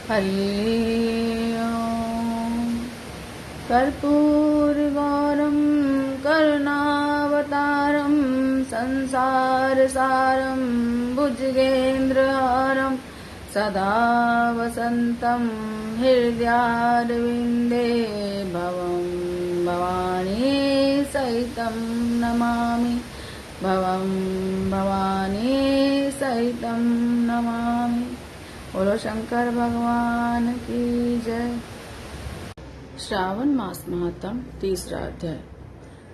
हरि ओम। कर्पूरगौरं करुणावतारं संसारसारं भुजगेन्द्रहारं सदा वसन्तं हृदयारविन्दे भवं भवानी सहितं नमामि। भवं भवानी सहितं नमामि। बोलो शंकर भगवान की जय। श्रावण मास महात्म तीसरा अध्याय।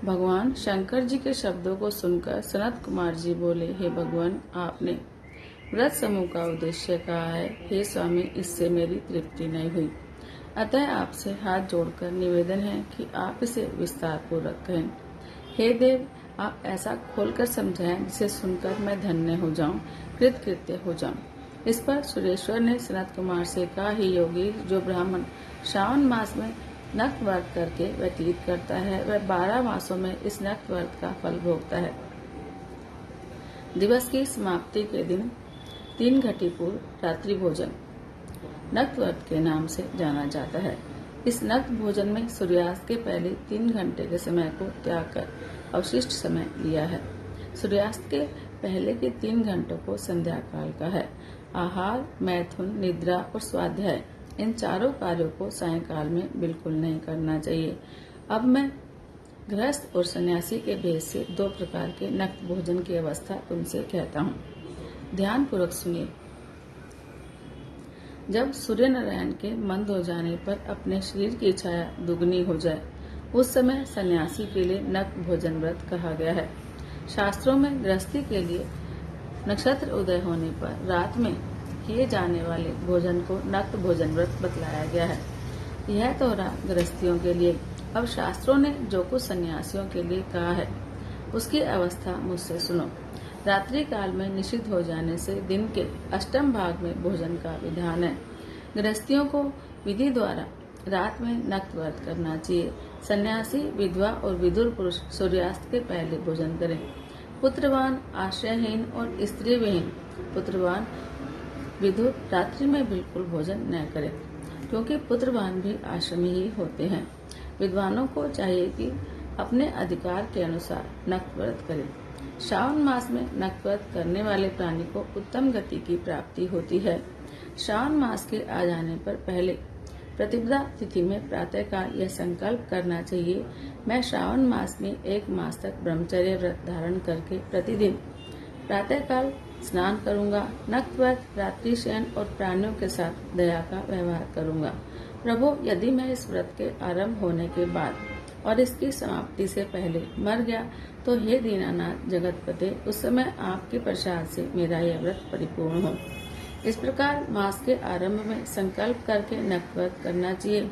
भगवान शंकर जी के शब्दों को सुनकर सनत कुमार जी बोले, हे भगवान, आपने व्रत समूह का उद्देश्य कहा है। हे स्वामी, इससे मेरी तृप्ति नहीं हुई, अतः आपसे हाथ जोड़कर निवेदन है कि आप इसे विस्तार पूर्वक कहें। हे देव, आप ऐसा खोलकर समझाएं जिसे सुनकर मैं धन्य हो जाऊं, कृतकृत्य हो जाऊं। इस पर सुरेश्वर ने सनत कुमार से कहा, ही योगी, जो ब्राह्मण श्रावण मास में नक्त व्रत करके व्यतीत करता है, वह 12 मासों में इस नक्त व्रत का फल भोगता है। दिवस की समाप्ति के दिन 3 घटी पूर्व रात्रि भोजन नक्त व्रत के नाम से जाना जाता है। इस नक्त भोजन में सूर्यास्त के पहले 3 घंटे के समय को त्याग कर अवशिष्ट समय लिया है। सूर्यास्त के पहले के 3 घंटों को संध्या काल का है। आहार, मैथुन, निद्रा और स्वाध्याय, इन चारों कार्यों को सायंकाल में बिल्कुल नहीं करना चाहिए। अब मैं गृहस्थ और सन्यासी के भेद से 2 प्रकार के नक्त भोजन की अवस्था तुमसे कहता हूँ। ध्यान पूर्वक सुनिए। जब सूर्य नारायण के मंद हो जाने पर अपने शरीर की छाया दुगनी हो जाए, उस समय सन्यासी के लिए नक्त भोजन व्रत कहा गया है। शास्त्रों में गृहस्थी के लिए नक्षत्र उदय होने पर रात में किए जाने वाले भोजन को नक्त भोजन व्रत बतलाया गया है। यह तो रहा गृहस्थियों के लिए। अब शास्त्रों ने जो कुछ सन्यासियों के लिए कहा है, उसकी अवस्था मुझसे सुनो। रात्रि काल में निषिद्ध हो जाने से दिन के अष्टम भाग में भोजन का विधान है। गृहस्थियों को विधि द्वारा रात में नक्त व्रत करना चाहिए। सन्यासी, विधवा और विदुर पुरुष सूर्यास्त के पहले भोजन करें। पुत्रवान, आश्रयहीन और स्त्री विहीन पुत्रवान विधुर रात्रि में बिल्कुल भोजन न करें, क्योंकि पुत्रवान भी आश्रमी ही होते हैं। विद्वानों को चाहिए कि अपने अधिकार के अनुसार नक्त व्रत करें। श्रावण मास में नक्त व्रत करने वाले प्राणी को उत्तम गति की प्राप्ति होती है। श्रावण मास के आ जाने पर पहले प्रतिपदा तिथि में प्रातःकाल यह संकल्प करना चाहिए, मैं श्रावण मास में 1 मास तक ब्रह्मचर्य व्रत धारण करके प्रतिदिन प्रातःकाल स्नान करूंगा। नक्त व्रत, रात्रि शयन और प्राणियों के साथ दया का व्यवहार करूंगा। प्रभु, यदि मैं इस व्रत के आरंभ होने के बाद और इसकी समाप्ति से पहले मर गया तो हे दीनानाथ जगतपते, उस समय आपके प्रसाद से मेरा यह व्रत परिपूर्ण हो। इस प्रकार मास के आरंभ में संकल्प करके नक्त व्रत करना चाहिए।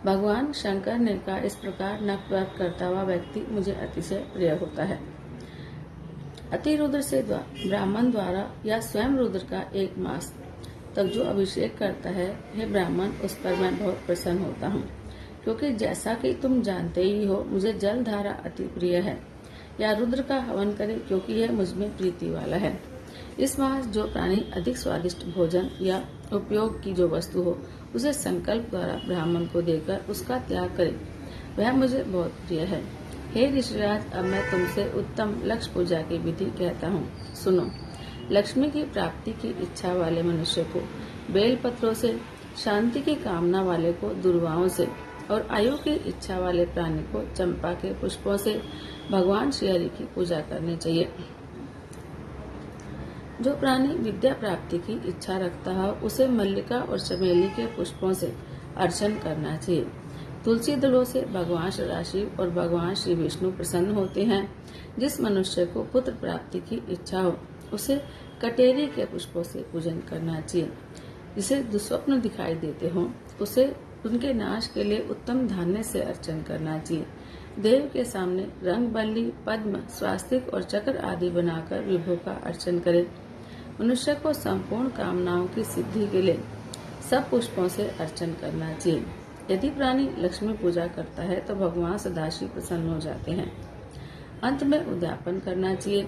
भगवान शंकर ने कहा, इस प्रकार नक्त व्रत करता हुआ व्यक्ति मुझे अतिशय प्रिय होता है। अति रुद्र से ब्राह्मण द्वारा या स्वयं रुद्र का 1 मास तक जो अभिषेक करता है, हे ब्राह्मण, उस पर मैं बहुत प्रसन्न होता हूँ, क्योंकि जैसा कि तुम जानते ही हो, मुझे जल धारा अति प्रिय है। या रुद्र का हवन करे, क्योंकि यह मुझमें प्रीति वाला है। इस मास जो प्राणी अधिक स्वादिष्ट भोजन या उपयोग की जो वस्तु हो, उसे संकल्प द्वारा ब्राह्मण को देकर उसका त्याग करे, वह मुझे बहुत प्रिय है। हे ऋषिराज, अब मैं तुमसे उत्तम लक्ष्य पूजा की विधि कहता हूँ, सुनो। लक्ष्मी की प्राप्ति की इच्छा वाले मनुष्य को बेल पत्रों से, शांति की कामना वाले को दुर्वाओं से और आयु की इच्छा वाले प्राणी को चंपा के पुष्पों से भगवान श्री हरि की पूजा करनी चाहिए। जो प्राणी विद्या प्राप्ति की इच्छा रखता है, उसे मल्लिका और चमेली के पुष्पों से अर्चन करना चाहिए। तुलसी दलों से भगवान सदाशिव और भगवान श्री विष्णु प्रसन्न होते हैं। जिस मनुष्य को पुत्र प्राप्ति की इच्छा हो, उसे कटेरी के पुष्पों से पूजन करना चाहिए। जिसे दुस्वप्न दिखाई देते हो, उसे उनके नाश के लिए उत्तम धान्य से अर्चन करना चाहिए। देव के सामने रंग बल्ली, पद्म, स्वास्तिक और चक्र आदि बनाकर विभु का अर्चन करें। मनुष्य को संपूर्ण कामनाओं की सिद्धि के लिए सब पुष्पों से अर्चन करना चाहिए। यदि प्राणी लक्ष्मी पूजा करता है तो भगवान सदाशिव प्रसन्न हो जाते हैं। अंत में उद्यापन करना चाहिए।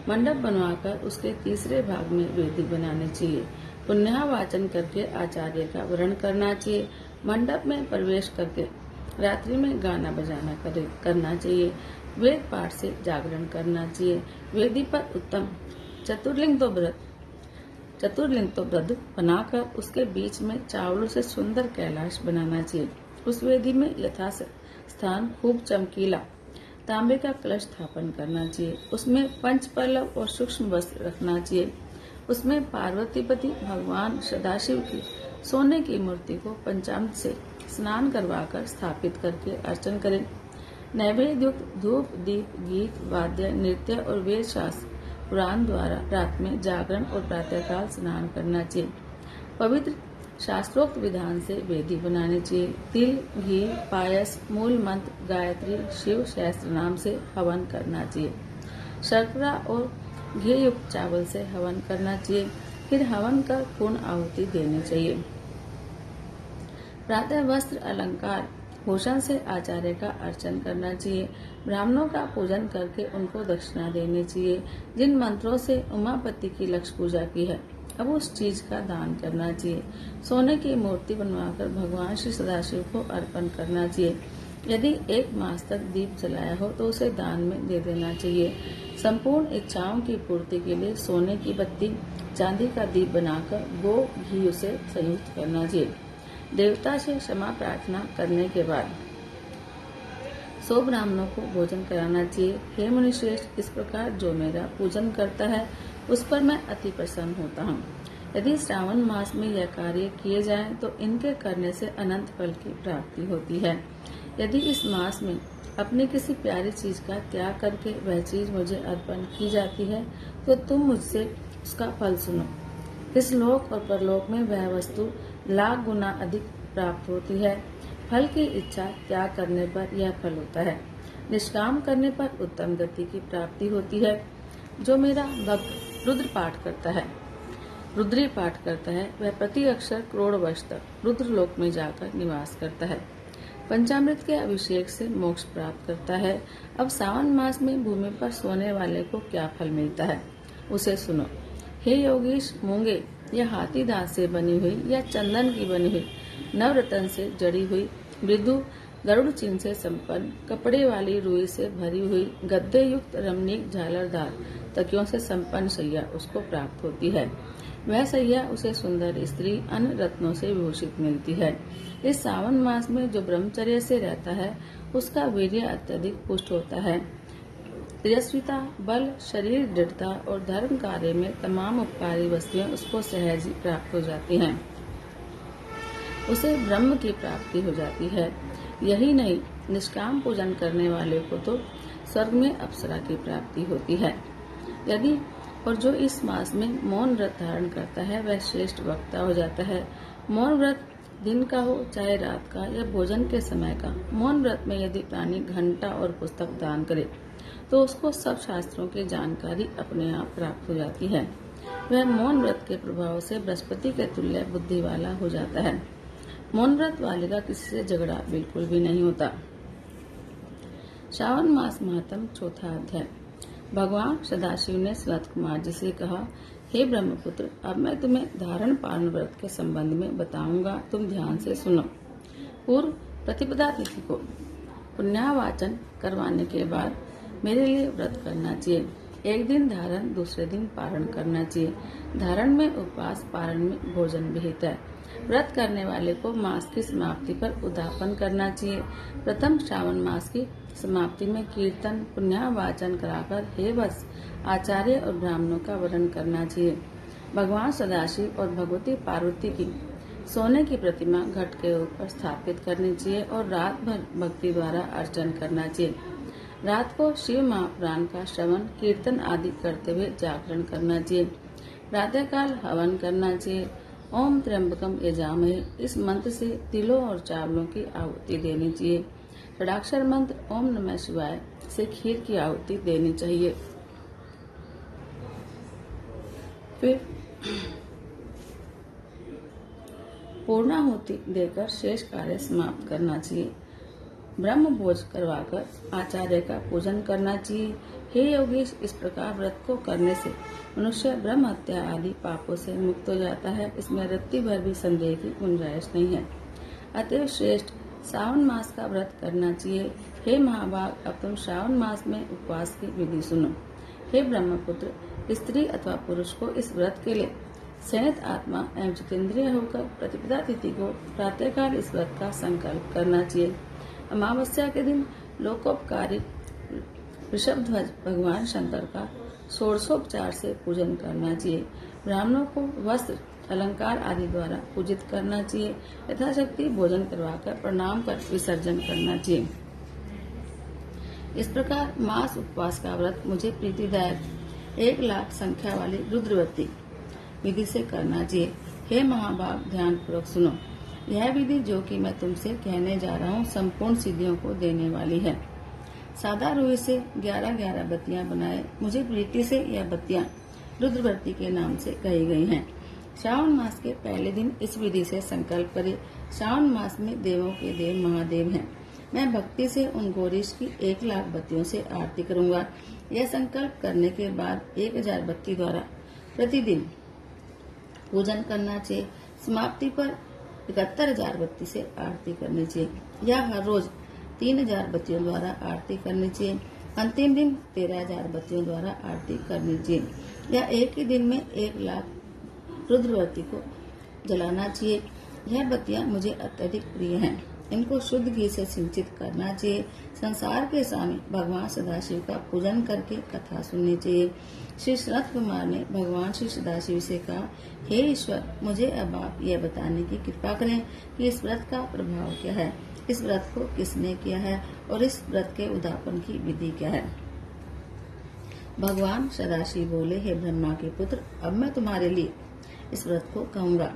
मंडप बनवाकर उसके तीसरे भाग में वेदी बनानी चाहिए। पुण्याहवाचन करके आचार्य का वरण करना चाहिए। मंडप में प्रवेश करके रात्रि में गाना बजाना करना चाहिए। वेद पाठ से जागरण करना चाहिए। वेदी पर उत्तम चतुर्लिंग तो व्रत बनाकर उसके बीच में चावलों से सुंदर कैलाश बनाना चाहिए। उस वेदी में यथा स्थान खूब चमकीला तांबे का कलश स्थापन करना चाहिए। उसमें पंच पल्लव और सूक्ष्म वस्त्र रखना चाहिए। उसमें पार्वतीपति भगवान सदाशिव की सोने की मूर्ति को पंचामृत से स्नान करवाकर स्थापित करके अर्चन करें। नैवेद्य युक्त धूप दीप गीत वाद्य नृत्य और वेद शास्त्र पुराण द्वारा रात में जागरण और प्रातःकाल स्नान करना चाहिए। पवित्र शास्त्रोक्त विधान से वेदी बनानी चाहिए। तिल घी पायस मूल मंत्र गायत्री शिव सहस्त्र नाम से हवन करना चाहिए। शर्करा और घी युक्त चावल से हवन करना चाहिए। फिर हवन कर पूर्ण आहुति देनी चाहिए। प्रातः वस्त्र अलंकार भूषण से आचार्य का अर्चन करना चाहिए। ब्राह्मणों का पूजन करके उनको दक्षिणा देनी चाहिए। जिन मंत्रों से उमापति की लक्ष्य पूजा की है अब उस चीज का दान करना चाहिए। सोने की मूर्ति बनवाकर भगवान श्री सदाशिव को अर्पण करना चाहिए। यदि 1 मास तक दीप जलाया हो तो उसे दान में दे देना चाहिए। संपूर्ण इच्छाओं की पूर्ति के लिए सोने की बत्ती चांदी का दीप बनाकर गो घी उसे संयुक्त करना चाहिए। देवता से क्षमा प्रार्थना करने के बाद 100 ब्राह्मणों को भोजन कराना चाहिए। हे मुनिश्रेष्ठ, इस प्रकार जो मेरा पूजन करता है उस पर मैं अति प्रसन्न होता हूँ। यदि श्रावण मास में यह कार्य किए जाएं तो इनके करने से अनंत फल की प्राप्ति होती है। यदि इस मास में अपनी किसी प्यारी चीज का त्याग करके वह चीज मुझे अर्पण की जाती है तो तुम मुझसे उसका फल सुनो। इस लोक और परलोक में वह वस्तु लाख गुना अधिक प्राप्त होती है। फल की इच्छा त्याग करने पर यह फल होता है। निष्काम करने पर उत्तम गति की प्राप्ति होती है। जो मेरा भक्त रुद्री पाठ करता है वह प्रति अक्षर करोड़ वर्ष तक रुद्र लोक में जाकर निवास करता है। पंचामृत के अभिषेक से मोक्ष प्राप्त करता है। अब सावन मास में भूमि पर सोने वाले को क्या फल मिलता है उसे सुनो। हे योगीश, मूंगे या हाथी दांत से बनी हुई या चंदन की बनी हुई नवरत्न से जड़ी हुई मृदु गरुड़ चिन्ह से संपन्न कपड़े वाली रुई से भरी हुई गद्दे युक्त रमणीक झालरदार तकियों से संपन्न सैया उसको प्राप्त होती है। वह सैया उसे सुंदर स्त्री अन्य रत्नों से विभूषित मिलती है। इस सावन मास में जो ब्रह्मचर्य से रहता है उसका वीर्य अत्यधिक पुष्ट होता है। तेजस्विता बल शरीर दृढ़ता और धर्म कार्य में तमाम उपकारी वस्तुएं उसको सहज ही प्राप्त हो जाती हैं। उसे ब्रह्म की प्राप्ति हो जाती है। यही नहीं, निष्काम पूजन करने वाले को तो स्वर्ग में अप्सरा की प्राप्ति होती है। यदि और जो इस मास में मौन व्रत धारण करता है वह श्रेष्ठ वक्ता हो जाता है। मौन व्रत दिन का हो चाहे रात का या भोजन के समय का, मौन व्रत में यदि प्राणी घंटा और पुस्तक दान करे तो उसको सब शास्त्रों की जानकारी अपने आप प्राप्त हो जाती है। वह मौन व्रत के प्रभाव से बृहस्पति के तुल्य बुद्धि वाला हो जाता है। मौन व्रत वाले का किसी से झगड़ा बिल्कुल भी नहीं होता। श्रावण मास महात्म चौथा अध्याय। भगवान सदाशिव ने सनत कुमार जी से कहा, हे ब्रह्मपुत्र, अब मैं तुम्हें धारण पारण व्रत के संबंध में बताऊंगा, तुम ध्यान से सुनो। पूर्व प्रतिपदा तिथि को पुण्यावाचन करवाने के बाद मेरे लिए व्रत करना चाहिए। एक दिन धारण दूसरे दिन पारण करना चाहिए। धारण में उपवास, पारण में भोजन विहित है। व्रत करने वाले को मास की समाप्ति पर उद्यापन करना चाहिए। प्रथम श्रावण मास की समाप्ति में कीर्तन पुण्यावाचन कराकर हे वत्स आचार्य और ब्राह्मणों का वरण करना चाहिए। भगवान सदाशिव और भगवती पार्वती की सोने की प्रतिमा घट के ऊपर स्थापित करनी चाहिए और रात भर भक्ति द्वारा अर्चन करना चाहिए। रात को शिव महापुराण का श्रवण कीर्तन आदि करते हुए जागरण करना चाहिए। प्रातःकाल हवन करना चाहिए। ओम त्र्यंबकम यजामहे, इस मंत्र से तिलों और चावलों की आहुति देनी चाहिए। षडाक्षर मंत्र ओम नमः शिवाय से खीर की आहुति देनी चाहिए। फिर पूर्णाहुति देकर शेष कार्य समाप्त करना चाहिए। ब्रह्म भोज करवाकर आचार्य का पूजन करना चाहिए। हे योगेश, इस प्रकार व्रत को करने से मनुष्य ब्रह्म हत्या आदि पापों से मुक्त हो जाता है। इसमें रत्ती भर भी संदेह की गुंजाइश नहीं है। अतएव श्रेष्ठ श्रावण मास का व्रत करना चाहिए। हे महाभाग, अब तुम श्रावण मास में उपवास की विधि सुनो। हे ब्रह्मपुत्र, स्त्री अथवा पुरुष को इस व्रत के लिए संयत आत्मा एवं जितेंद्रिय होकर प्रतिपदा तिथि को प्रातःकाल इस व्रत का संकल्प करना चाहिए। अमावस्या के दिन लोकोपकारी वृषभध्वज भगवान शंकर का षोडशोपचार से पूजन करना चाहिए। ब्राह्मणों को वस्त्र अलंकार आदि द्वारा पूजित करना चाहिए। यथाशक्ति भोजन करवाकर प्रणाम कर विसर्जन करना चाहिए। इस प्रकार मास उपवास का व्रत मुझे प्रीतिदायक 1,00,000 संख्या वाली रुद्रवती विधि से करना चाहिए। हे महाभाग, ध्यान पूर्वक सुनो। यह विधि जो कि मैं तुमसे कहने जा रहा हूँ संपूर्ण सिद्धियों को देने वाली है। सादा रुई से 11-11 बत्तियां बनाए। मुझे प्रीति से यह बत्तियां रुद्रवती के नाम से कही गई हैं। श्रावण मास के पहले दिन इस विधि से संकल्प करे। श्रावण मास में देवों के देव महादेव हैं। मैं भक्ति से उन गौरीश की 1,00,000 बत्तियों से आरती करूंगा। यह संकल्प करने के बाद 1,000 बत्ती द्वारा प्रतिदिन पूजन करना चाहिए। समाप्ति पर 71,000 बत्ती से आरती करनी चाहिए या हर रोज 3,000 बत्तियों द्वारा आरती करनी चाहिए। अंतिम दिन 13,000 बत्तियों द्वारा आरती करनी चाहिए या एक ही दिन में 1,00,000 रुद्रवती को जलाना चाहिए। यह बत्तियां मुझे अत्यधिक प्रिय हैं। इनको शुद्ध घी से सिंचित करना चाहिए। संसार के स्वामी भगवान सदाशिव का पूजन करके कथा सुननी चाहिए। श्री शरत कुमार ने भगवान श्री सदाशिव से कहा, हे ईश्वर, मुझे अब आप यह बताने की कृपा करें कि इस व्रत का प्रभाव क्या है, इस व्रत को किसने किया है और इस व्रत के उद्यापन की विधि क्या है। भगवान सदाशिव बोले, हे ब्रह्मा के पुत्र, अब मैं तुम्हारे लिए इस व्रत को कहूँगा।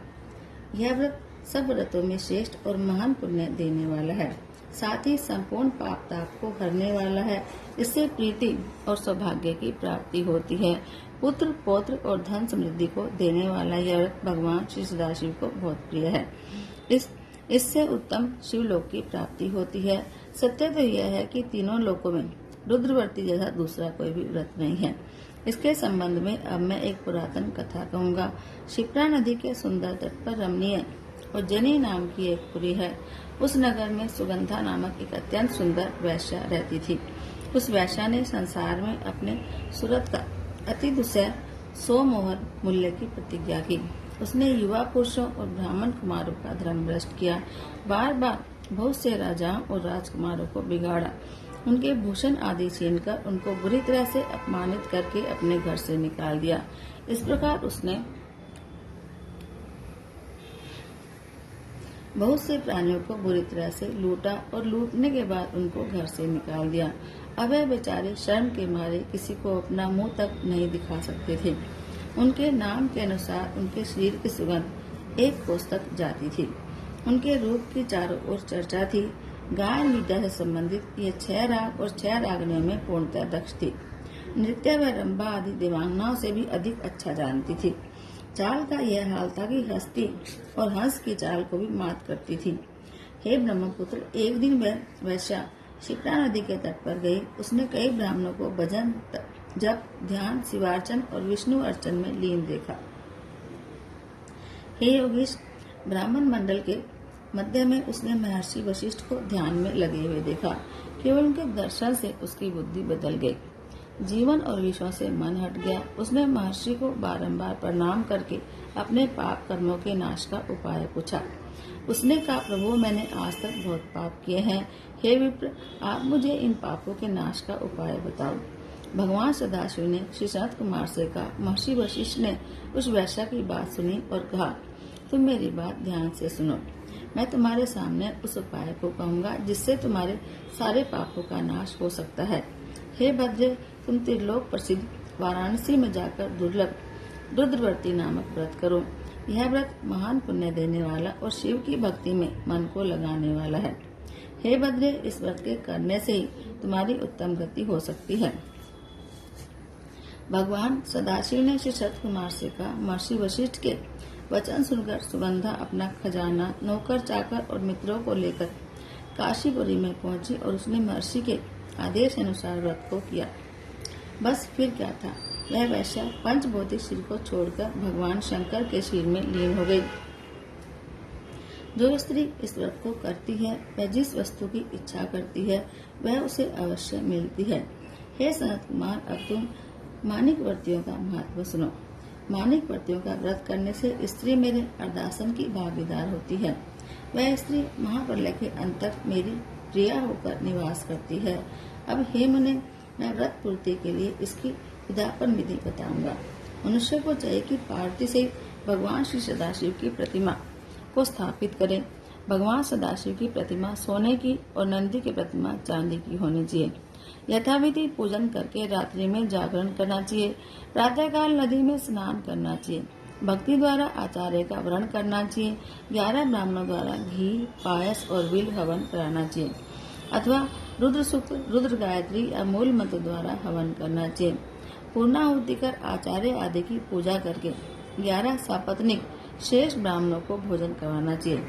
यह व्रत सब व्रतों में श्रेष्ठ और महान पुण्य देने वाला है, साथ ही संपूर्ण पाप ताप को हरने वाला है। इससे प्रीति और सौभाग्य की प्राप्ति होती है। पुत्र पौत्र और धन समृद्धि को देने वाला यह व्रत भगवान श्री सदाशिव को बहुत प्रिय है। इससे उत्तम शिवलोक की प्राप्ति होती है। सत्य तो यह है कि तीनों लोकों में रुद्रवती जैसा दूसरा कोई भी व्रत नहीं है। इसके संबंध में अब मैं एक पुरातन कथा कहूँगा। शिप्रा नदी के सुंदर तट पर रमणीय उज्जैनी नाम की एक पुरी है। उस नगर में सुगंधा नामक एक अत्यंत सुंदर वैश्या रहती थी। उस वैश्या ने संसार में अपने सूरत का अति दुसह 100 मोहर मूल्य की प्रतिज्ञा की। उसने युवा पुरुषों और ब्राह्मण कुमारों का धर्म भ्रष्ट किया। बार बार बहुत से राजाओं और राजकुमारों को बिगाड़ा। उनके भूषण आदि छीनकर उनको बुरी तरह से अपमानित करके अपने घर से निकाल दिया। इस प्रकार उसने बहुत से प्राणियों को बुरी तरह से लूटा और लूटने के बाद उनको घर से निकाल दिया। अब वे बेचारे शर्म के मारे किसी को अपना मुंह तक नहीं दिखा सकते थे। उनके नाम के अनुसार उनके शरीर की सुगंध 1 कोस तक जाती थी। उनके रूप की चारों ओर चर्चा थी। गायन विद्या से संबंधित ये 6 राग और 6 रागनियों में पूर्णतः दक्ष थी। नृत्य व रंभा आदि देवांगनाओं से भी अधिक अच्छा जानती थी। चाल का यह हाल था कि हस्ती और हंस की चाल को भी मात करती थी। हे ब्रह्मपुत्र, एक दिन वह वैश्या शिप्रा नदी के तट पर गई। उसने कई ब्राह्मणों को भजन, जप, ध्यान, शिवार्चन और विष्णु अर्चन में लीन देखा। हे योगीश, ब्राह्मण मंडल के मध्य में उसने महर्षि वशिष्ठ को ध्यान में लगे हुए देखा। केवल उनके दर्शन से उसकी बुद्धि बदल गई। जीवन और विषयों से मन हट गया। उसने महर्षि को बारंबार प्रणाम करके अपने पाप कर्मों के नाश का उपाय पूछा। उसने कहा, प्रभु, मैंने आज तक बहुत पाप किए हैं। हे विप्र, आप मुझे इन पापों के नाश का उपाय बताओ। भगवान सदाशिव ने श्री शरत कुमार से कहा। महर्षि वशिष्ठ ने उस वैश्या की बात सुनी और कहा, तुम मेरी बात ध्यान से सुनो। मैं तुम्हारे सामने उस उपाय को कहूँगा जिससे तुम्हारे सारे पापों का नाश हो सकता है। हे भद्रे, तुम त्रिलोक प्रसिद्ध वाराणसी में जाकर दुर्लभ रुद्रवती नामक व्रत करो। यह व्रत महान पुण्य देने वाला और शिव की भक्ति में मन को लगाने वाला है। हे भद्रे, इस व्रत के करने से ही तुम्हारी उत्तम गति हो सकती है। भगवान सदाशिव ने श्री शरत कुमार से कहा। महर्षि वशिष्ठ के वचन सुनकर सुगंधा अपना खजाना, नौकर चाकर और मित्रों को लेकर काशीपुरी में पहुंची और उसने महर्षि के आदेश अनुसार व्रत को किया। बस फिर क्या था, वह वैश्या पंचभौतिक शरीर को छोड़कर भगवान शंकर के शरीर में लीन हो गई। जो स्त्री इस व्रत को करती है वह जिस वस्तु की इच्छा करती है वह उसे अवश्य मिलती है। हे सनत कुमार, अब तुम मानिक व्रतियों का महत्व सुनो। मानिक व्रतियों का व्रत करने से स्त्री मेरे अर्धासन की भागीदार होती है। वह स्त्री महाप्रलय के अंत तक मेरी प्रिया होकर निवास करती है। अब हे मुने, मैं व्रत पूर्ति के लिए इसकी विधापन विधि बताऊंगा। मनुष्य को चाहिए कि पार्वती से भगवान श्री सदाशिव की प्रतिमा को स्थापित करें। भगवान सदाशिव की प्रतिमा सोने की और नंदी की प्रतिमा चांदी की होनी चाहिए। यथाविधि पूजन करके रात्रि में जागरण करना चाहिए। प्रातःकाल नदी में स्नान करना चाहिए। भक्ति द्वारा आचार्य का वरण करना चाहिए। 11 ब्राह्मणों द्वारा घी, पायस और विल हवन कराना चाहिए अथवा रुद्र सूक्त, रुद्र गायत्री या मूल मंत्र द्वारा हवन करना चाहिए। पूर्णाहुति कर आचार्य आदि की पूजा करके 11 सपत्नीक शेष ब्राह्मणों को भोजन करवाना चाहिए।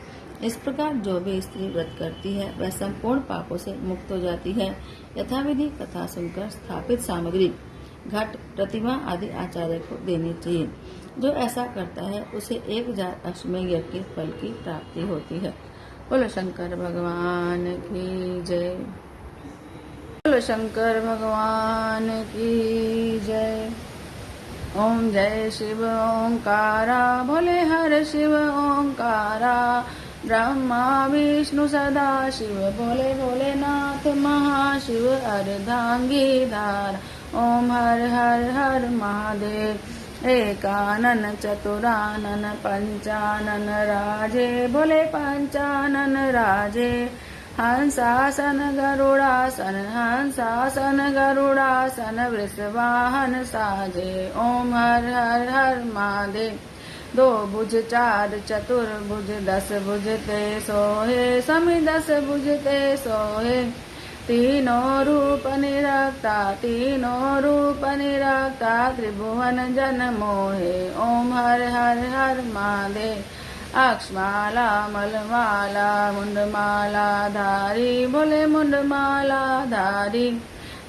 इस प्रकार जो भी स्त्री व्रत करती है वह संपूर्ण पापों से मुक्त हो जाती है। यथाविधि कथा सुनकर स्थापित सामग्री, घट, प्रतिमा आदि आचार्य को देनी चाहिए। जो ऐसा करता है उसे 1000 अश्वमेध यज्ञ के फल की प्राप्ति होती है। बोलो शंकर भगवान की जय। बोलो शंकर भगवान की जय। ओम जय शिव ओंकारा, भोले हर शिव ओंकारा। ब्रह्मा विष्णु सदा शिव, भोले भोलेनाथ महाशिव। अर्धांगी धार, ओम हर हर हर महादेव। एकानन चतुरानन पंचानन राजे, भोले पंचानन राजे। हंसासन गरुड़ासन, हंसासन गरुड़ासन। वृषवाहन साजे, ओम हर हर हर महादेव। 2 भुज 4 चतुर्भुज, 10 भुज ते सोहे। समी 10 भुज ते सोहे। तीनों रूप निरक्ता, तीनों रूप निरक्ता। त्रिभुवन जन मोहे, ओम हर हर हर महादेव। अक्षमाला मलमाला, मुंडमाला धारी, भोले मुंडमाला धारी।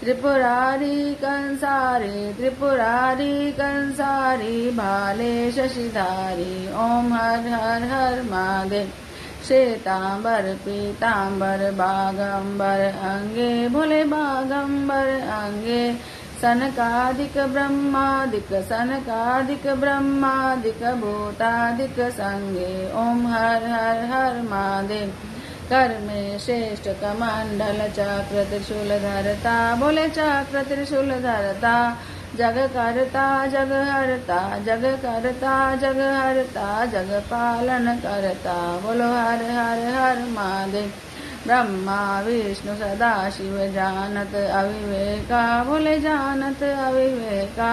त्रिपुरारी कंसारी, त्रिपुरारी कंसारी। भाले शशिधारी, ओम हर हर हर महादेव। श्वेतांबर पीतांबर, बागंबर अंगे, भोले बागंबर अंगे। सनकादिक ब्रह्मादिक, सनकादिक ब्रह्मादिक। भूतादिक संगे, ओम हर हर हर महादेव। कर में श्रेष्ठ कमंडल, चक्र त्रिशूल धरता, भोले चक्र त्रिशूल धरता। जग करता जग हरता, जग करता जग हरता। जग पालन करता, बोलो हर हर हर महादेव। ब्रह्मा विष्णु सदा शिव, जानत अविवेका, भोले जानत अविवेका।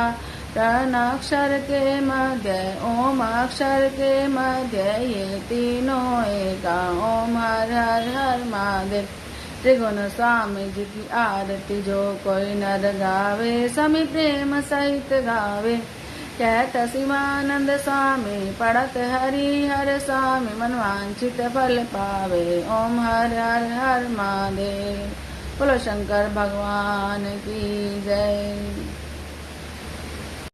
प्रणक्षर के मध्य, ओम अक्षर के मध्य। ये तीनों एका, ओम हर हर हर महादेव। त्रिगुण स्वामी जी की आरती जो कोई नर गावे, समी प्रेम सहित गावे। कहत शिवानंद स्वामी, पढ़त हरि हर स्वामी। मनवांछित फल पावे, ओम हर हर हर महादेव। बोलो शंकर भगवान की जय।